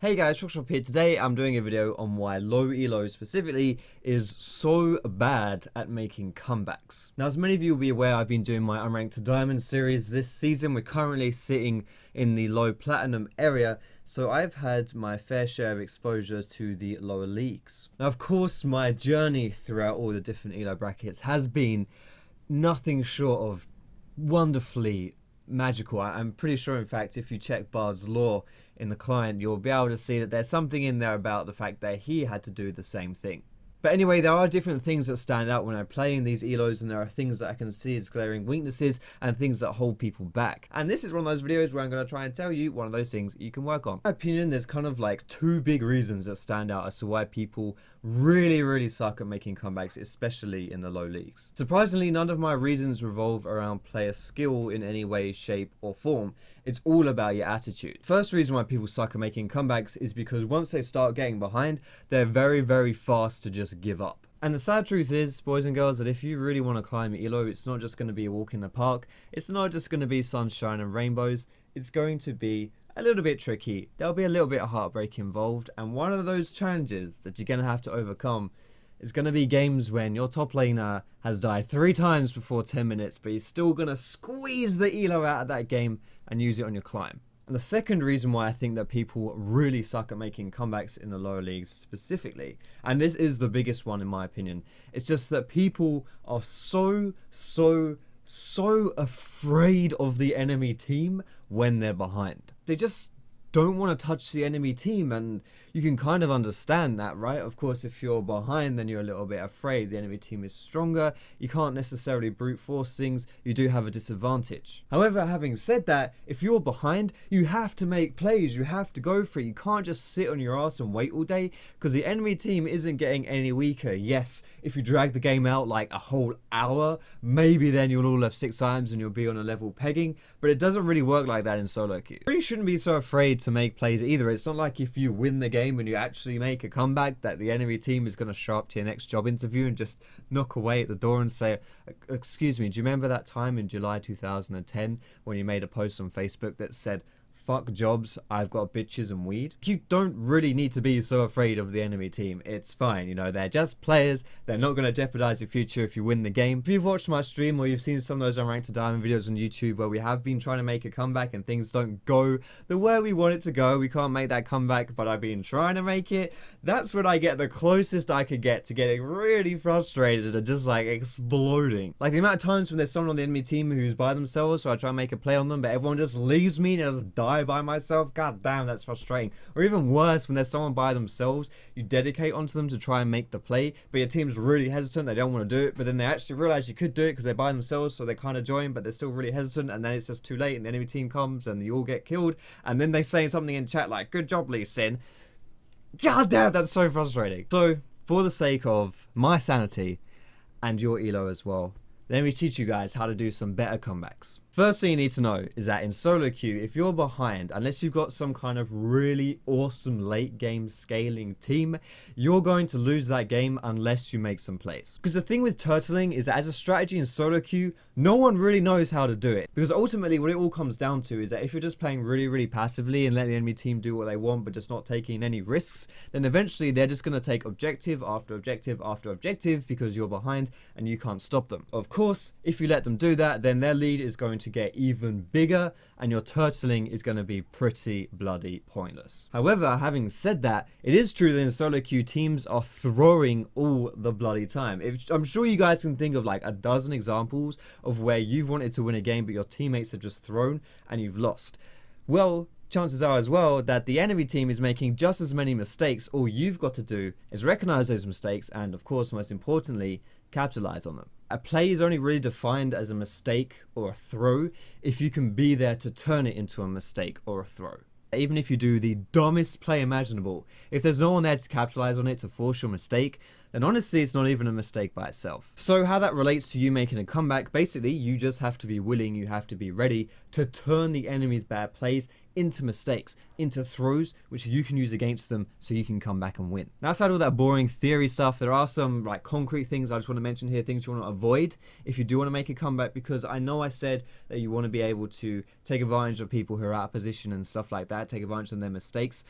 Hey guys, Foxdrop here. Today I'm doing a video on why low elo specifically is so bad at making comebacks. Now, as many of you will be aware, I've been doing my Unranked to Diamond series this season. We're currently sitting in the low platinum area, so I've had my fair share of exposure to the lower leagues. Now, of course, my journey throughout all the different elo brackets has been nothing short of wonderfully magical. I'm pretty sure, in fact, if you check Bard's Law in the client, you'll be able to see that there's something in there about the fact that he had to do the same thing. But anyway, there are different things that stand out when I play in these elos, and there are things that I can see as glaring weaknesses and things that hold people back. And this is one of those videos where I'm going to try and tell you one of those things you can work on. In my opinion, there's kind of like two big reasons that stand out as to why people really suck at making comebacks, especially in the low leagues. Surprisingly, none of my reasons revolve around player skill in any way, shape or form. It's all about your attitude. First reason why people suck at making comebacks is because once they start getting behind, they're very fast to just give up. And the sad truth is, boys and girls, that if you really want to climb elo, it's not just going to be a walk in the park. It's not just going to be sunshine and rainbows. It's going to be a little bit tricky. There'll be a little bit of heartbreak involved, and one of those challenges that you're going to have to overcome is going to be games when your top laner has died 3 times before 10 minutes, but you're still going to squeeze the elo out of that game and use it on your climb. And the second reason why I think that people really suck at making comebacks in the lower leagues specifically, and this is the biggest one in my opinion, it's just that people are so afraid of the enemy team when they're behind. They just don't want to touch the enemy team, and you can kind of understand that, right? Of course, if you're behind, then you're a little bit afraid. The enemy team is stronger. You can't necessarily brute force things. You do have a disadvantage. However, having said that, if you're behind, you have to make plays. You have to go for it. You can't just sit on your ass and wait all day, because the enemy team isn't getting any weaker. Yes, if you drag the game out like a whole hour, maybe then you'll all have 6 times and you'll be on a level pegging, but it doesn't really work like that in solo queue. You really shouldn't be so afraid to make plays either. It's not like if you win the game and you actually make a comeback that the enemy team is going to show up to your next job interview and just knock away at the door and say, excuse me, do you remember that time in July 2010 when you made a post on Facebook that said, fuck jobs, I've got bitches and weed? You don't really need to be so afraid of the enemy team. It's fine, you know, they're just players. They're not going to jeopardize your future if you win the game. If you've watched my stream or you've seen some of those Unranked to Diamond videos on YouTube where we have been trying to make a comeback and things don't go the way we want it to go, we can't make that comeback, but I've been trying to make it, that's when I get the closest I could get to getting really frustrated and just like exploding. Like the amount of times when there's someone on the enemy team who's by themselves, so I try and make a play on them, but everyone just leaves me and I just die by myself. God damn, that's frustrating. Or even worse, when there's someone by themselves, you dedicate onto them to try and make the play, but your team's really hesitant, they don't want to do it, but then they actually realize you could do it because they're by themselves, so they kind of join, but they're still really hesitant, and then it's just too late and the enemy team comes and you all get killed, and then they say something in chat like, good job, Lee Sin. God damn, that's so frustrating. So for the sake of my sanity and your elo as well, let me teach you guys how to do some better comebacks. First thing you need to know is that in solo queue, if you're behind, unless you've got some kind of really awesome late game scaling team, you're going to lose that game unless you make some plays. Because the thing with turtling is that as a strategy in solo queue, no one really knows how to do it. Because ultimately what it all comes down to is that if you're just playing really passively and letting the enemy team do what they want but just not taking any risks, then eventually they're just going to take objective after objective after objective because you're behind and you can't stop them. Of course, if you let them do that, then their lead is going to get even bigger and your turtling is going to be pretty bloody pointless. However, having said that, it is true that in solo queue teams are throwing all the bloody time. I'm sure you guys can think of like a dozen examples of where you've wanted to win a game but your teammates have just thrown and you've lost. Well, chances are as well that the enemy team is making just as many mistakes. All you've got to do is recognize those mistakes and, of course, most importantly, capitalize on them. A play is only really defined as a mistake or a throw if you can be there to turn it into a mistake or a throw. Even if you do the dumbest play imaginable, if there's no one there to capitalize on it to force your mistake, then honestly it's not even a mistake by itself. So how that relates to you making a comeback, basically you just have to be willing, you have to be ready to turn the enemy's bad plays into mistakes, into throws, which you can use against them so you can come back and win. Now, outside all that boring theory stuff, there are some like concrete things I just want to mention here, things you want to avoid if you do want to make a comeback, because I know I said that you want to be able to take advantage of people who are out of position and stuff like that, take advantage of their mistakes.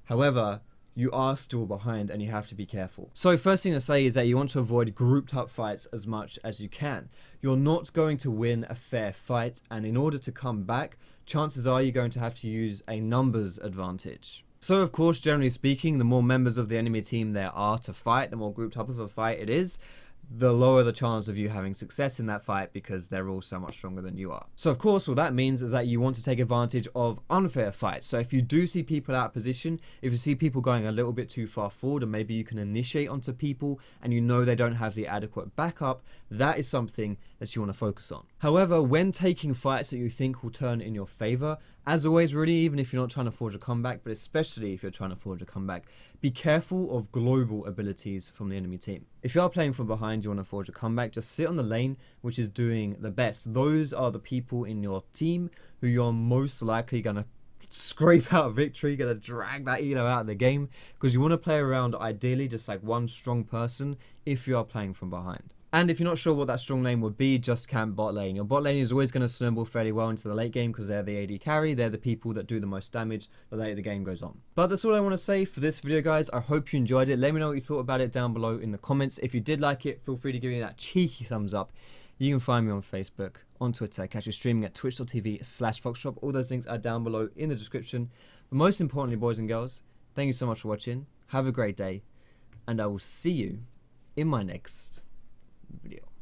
However, you are still behind and you have to be careful. So first thing to say is that you want to avoid grouped up fights as much as you can. You're not going to win a fair fight, and in order to come back, chances are you're going to have to use a numbers advantage. So of course, generally speaking, the more members of the enemy team there are to fight, the more grouped up of a fight it is, the lower the chance of you having success in that fight because they're all so much stronger than you are. So of course, what that means is that you want to take advantage of unfair fights. So if you do see people out of position, if you see people going a little bit too far forward, and maybe you can initiate onto people and you know they don't have the adequate backup, that is something that you want to focus on. However, when taking fights that you think will turn in your favor, as always, really, even if you're not trying to forge a comeback, but especially if you're trying to forge a comeback, be careful of global abilities from the enemy team. If you are playing from behind, you want to forge a comeback, just sit on the lane which is doing the best. Those are the people in your team who you're most likely going to scrape out a victory, going to drag that elo out of the game, because you want to play around ideally just like one strong person if you are playing from behind. And if you're not sure what that strong lane would be, just camp bot lane. Your bot lane is always going to snowball fairly well into the late game because they're the AD carry. They're the people that do the most damage the later the game goes on. But that's all I want to say for this video, guys. I hope you enjoyed it. Let me know what you thought about it down below in the comments. If you did like it, feel free to give me that cheeky thumbs up. You can find me on Facebook, on Twitter, catch me streaming at twitch.tv/Foxdrop. All those things are down below in the description. But most importantly, boys and girls, thank you so much for watching. Have a great day, and I will see you in my next video.